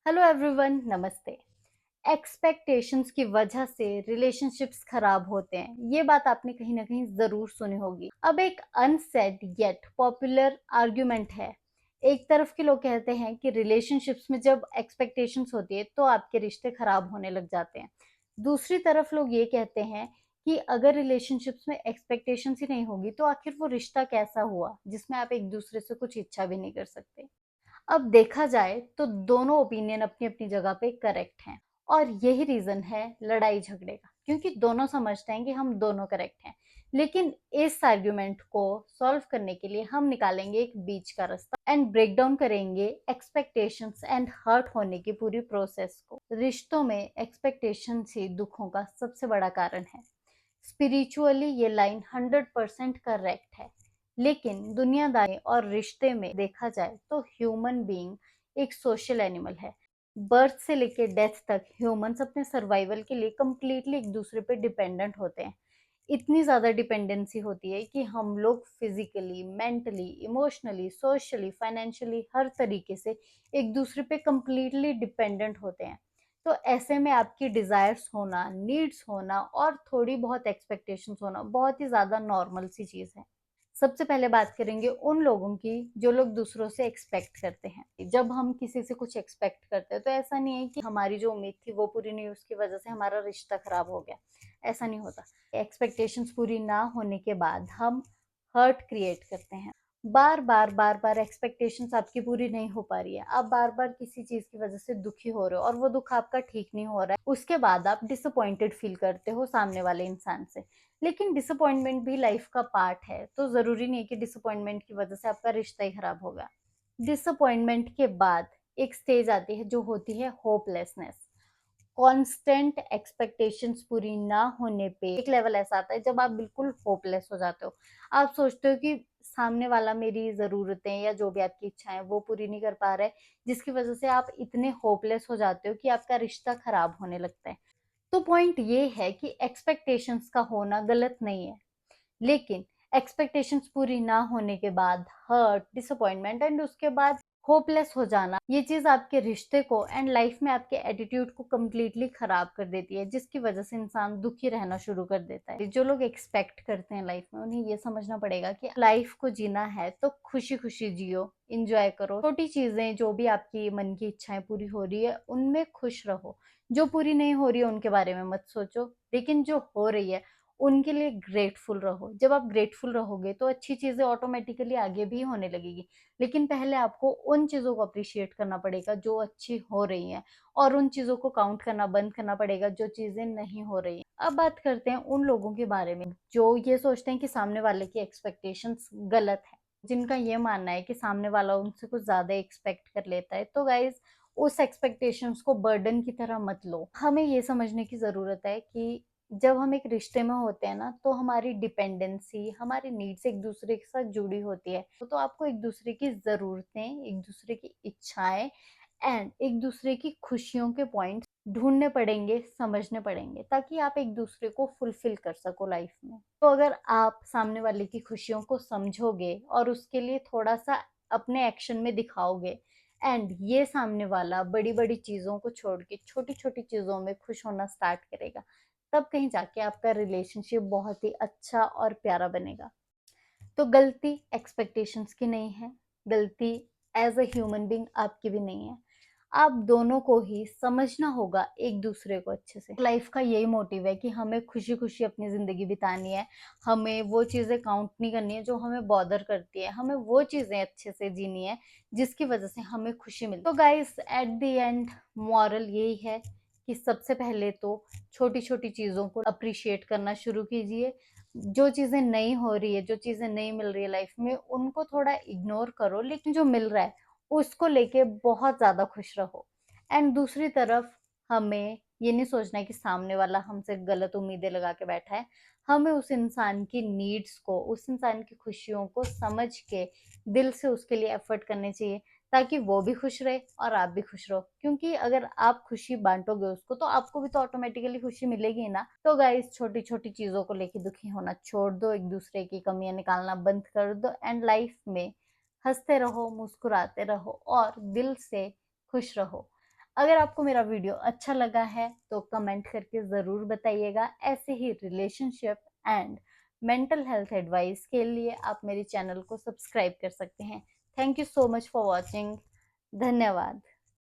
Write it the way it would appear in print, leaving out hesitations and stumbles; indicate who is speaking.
Speaker 1: Hello everyone, नमस्ते। Expectations की वजह से रिलेशनशिप्स खराब होते हैं, ये बात आपने कहीं ना कहीं जरूर सुनी होगी। अब एक अनसेड येट पॉपुलर आर्ग्यूमेंट है। एक तरफ के लोग कहते हैं कि रिलेशनशिप्स में जब एक्सपेक्टेशंस होती है तो आपके रिश्ते खराब होने लग जाते हैं। दूसरी तरफ लोग ये कहते हैं कि अगर रिलेशनशिप्स में एक्सपेक्टेशंस ही नहीं होगी तो आखिर वो रिश्ता कैसा हुआ जिसमें आप एक दूसरे से कुछ इच्छा भी नहीं कर सकते। अब देखा जाए तो दोनों ओपिनियन अपनी अपनी जगह पे करेक्ट हैं और यही रीजन है लड़ाई झगड़े का, क्योंकि दोनों समझते हैं कि हम दोनों करेक्ट हैं। लेकिन इस आर्ग्यूमेंट को सॉल्व करने के लिए हम निकालेंगे एक बीच का रास्ता एंड ब्रेक डाउन करेंगे एक्सपेक्टेशंस एंड हर्ट होने की पूरी प्रोसेस को। रिश्तों में एक्सपेक्टेशन ही दुखों का सबसे बड़ा कारण है। स्पिरिचुअली ये लाइन 100% करेक्ट है। लेकिन दुनियादारी और रिश्ते में देखा जाए तो ह्यूमन बीइंग एक सोशल एनिमल है। बर्थ से लेकर डेथ तक ह्यूमंस अपने सर्वाइवल के लिए कंप्लीटली एक दूसरे पे डिपेंडेंट होते हैं। इतनी ज्यादा डिपेंडेंसी होती है कि हम लोग physically, mentally, emotionally, socially, financially हर तरीके से एक दूसरे पे कंप्लीटली डिपेंडेंट होते हैं। तो ऐसे में आपकी डिजायर्स होना, नीड्स होना और थोड़ी बहुत एक्सपेक्टेशंस होना बहुत ही ज्यादा नॉर्मल सी चीज है। सबसे पहले बात करेंगे उन लोगों की जो लोग दूसरों से एक्सपेक्ट करते हैं। जब हम किसी से कुछ एक्सपेक्ट करते हैं तो ऐसा नहीं है कि हमारी जो उम्मीद थी वो पूरी नहीं, उसकी वजह से हमारा रिश्ता खराब हो गया। ऐसा नहीं होता। एक्सपेक्टेशंस पूरी ना होने के बाद हम हर्ट क्रिएट करते हैं। बार बार बार बार एक्सपेक्टेशंस आपकी पूरी नहीं हो पा रही है, आप बार बार किसी चीज की वजह से दुखी हो रहे हो और वो दुख आपका ठीक नहीं हो रहा है, उसके बाद आप डिसअपॉइंटेड फील करते हो सामने वाले इंसान से। लेकिन डिसअपॉइंटमेंट भी लाइफ का पार्ट है, तो जरूरी नहीं है कि डिसअपॉइंटमेंट की वजह से आपका रिश्ता ही खराब होगा। डिसअपॉइंटमेंट के बाद एक स्टेज आती है जो होती है होपलेसनेस। कांस्टेंट एक्सपेक्टेशंस पूरी ना होने पे एक लेवल ऐसा आता है जब आप बिल्कुल होपलेस हो जाते हो। आप सोचते हो कि सामने वाला मेरी जरूरतें या जो भी आपकी इच्छाएं वो पूरी नहीं कर पा रहा है, जिसकी वजह से आप इतने होपलेस हो जाते हो कि आपका रिश्ता खराब होने लगता है। तो पॉइंट ये है कि एक्सपेक्टेशंस का होना गलत नहीं है, लेकिन एक्सपेक्टेशंस पूरी ना होने के बाद हर्ट, डिसअपॉइंटमेंट एंड उसके बाद होपलेस हो जाना, ये चीज आपके रिश्ते को एंड लाइफ में आपके एटीट्यूड को कम्प्लीटली खराब कर देती है, जिसकी वजह से इंसान दुखी रहना शुरू कर देता है। जो लोग एक्सपेक्ट करते हैं लाइफ में, उन्हें ये समझना पड़ेगा कि लाइफ को जीना है तो खुशी खुशी जियो, इंजॉय करो। छोटी चीजें जो भी आपकी मन की इच्छाएं पूरी हो रही है उनमें खुश रहो। जो पूरी नहीं हो रही है उनके बारे में मत सोचो, लेकिन जो हो रही है उनके लिए ग्रेटफुल रहो। जब आप ग्रेटफुल रहोगे तो अच्छी चीजें ऑटोमेटिकली आगे भी होने लगेगी। लेकिन पहले आपको उन चीजों को अप्रिशिएट करना पड़ेगा जो अच्छी हो रही हैं, और उन चीजों को काउंट करना बंद करना पड़ेगा जो चीजें नहीं हो रही हैं। अब बात करते हैं उन लोगों के बारे में जो ये सोचते हैं कि सामने वाले की एक्सपेक्टेशंस गलत है, जिनका ये मानना है कि सामने वाला उनसे कुछ ज्यादा एक्सपेक्ट कर लेता है। तो गाइज, उस एक्सपेक्टेशंस को बर्डन की तरह मत लो। हमें ये समझने की जरूरत है कि जब हम एक रिश्ते में होते हैं ना, तो हमारी डिपेंडेंसी, हमारी नीड्स एक दूसरे के साथ जुड़ी होती है। तो आपको एक दूसरे की जरूरतें, एक दूसरे की इच्छाएं एंड एक दूसरे की खुशियों के पॉइंट्स ढूंढने पड़ेंगे, समझने पड़ेंगे, ताकि आप एक दूसरे को फुलफिल कर सको लाइफ में। तो अगर आप सामने वाले की खुशियों को समझोगे और उसके लिए थोड़ा सा अपने एक्शन में दिखाओगे, एंड ये सामने वाला बड़ी बड़ी चीजों को छोड़ के छोटी छोटी चीजों में खुश होना स्टार्ट करेगा, तब कहीं जाके आपका रिलेशनशिप बहुत ही अच्छा और प्यारा बनेगा। तो गलती एक्सपेक्टेशंस की नहीं है, गलती एज अ ह्यूमन बीइंग आपकी भी नहीं है। आप दोनों को ही समझना होगा एक दूसरे को अच्छे से। लाइफ का यही मोटिव है कि हमें खुशी खुशी अपनी जिंदगी बितानी है। हमें वो चीजें काउंट नहीं करनी है जो हमें बॉदर करती है, हमें वो चीजें अच्छे से जीनी है जिसकी वजह से हमें खुशी मिलती है। तो guys, at the end moral यही है कि सबसे पहले तो छोटी छोटी चीजों को अप्रिशिएट करना शुरू कीजिए। जो चीजें नहीं हो रही है, जो चीजें नहीं मिल रही है लाइफ में, उनको थोड़ा इग्नोर करो, लेकिन जो मिल रहा है उसको लेके बहुत ज्यादा खुश रहो। एंड दूसरी तरफ हमें ये नहीं सोचना है कि सामने वाला हमसे गलत उम्मीदें लगा के बैठा है। हमें उस इंसान की नीड्स को, उस इंसान की खुशियों को समझ के दिल से उसके लिए एफर्ट करने चाहिए, ताकि वो भी खुश रहे और आप भी खुश रहो। क्योंकि अगर आप खुशी बांटोगे उसको तो आपको भी तो ऑटोमेटिकली खुशी मिलेगी ना। तो गाइस, छोटी छोटी चीजों को लेके दुखी होना छोड़ दो, एक दूसरे की कमियां निकालना बंद कर दो एंड लाइफ में हंसते रहो, मुस्कुराते रहो और दिल से खुश रहो। अगर आपको मेरा वीडियो अच्छा लगा है तो कमेंट करके ज़रूर बताइएगा। ऐसे ही relationship and mental health advice के लिए आप मेरे चैनल को सब्सक्राइब कर सकते हैं। Thank you so much for watching. धन्यवाद।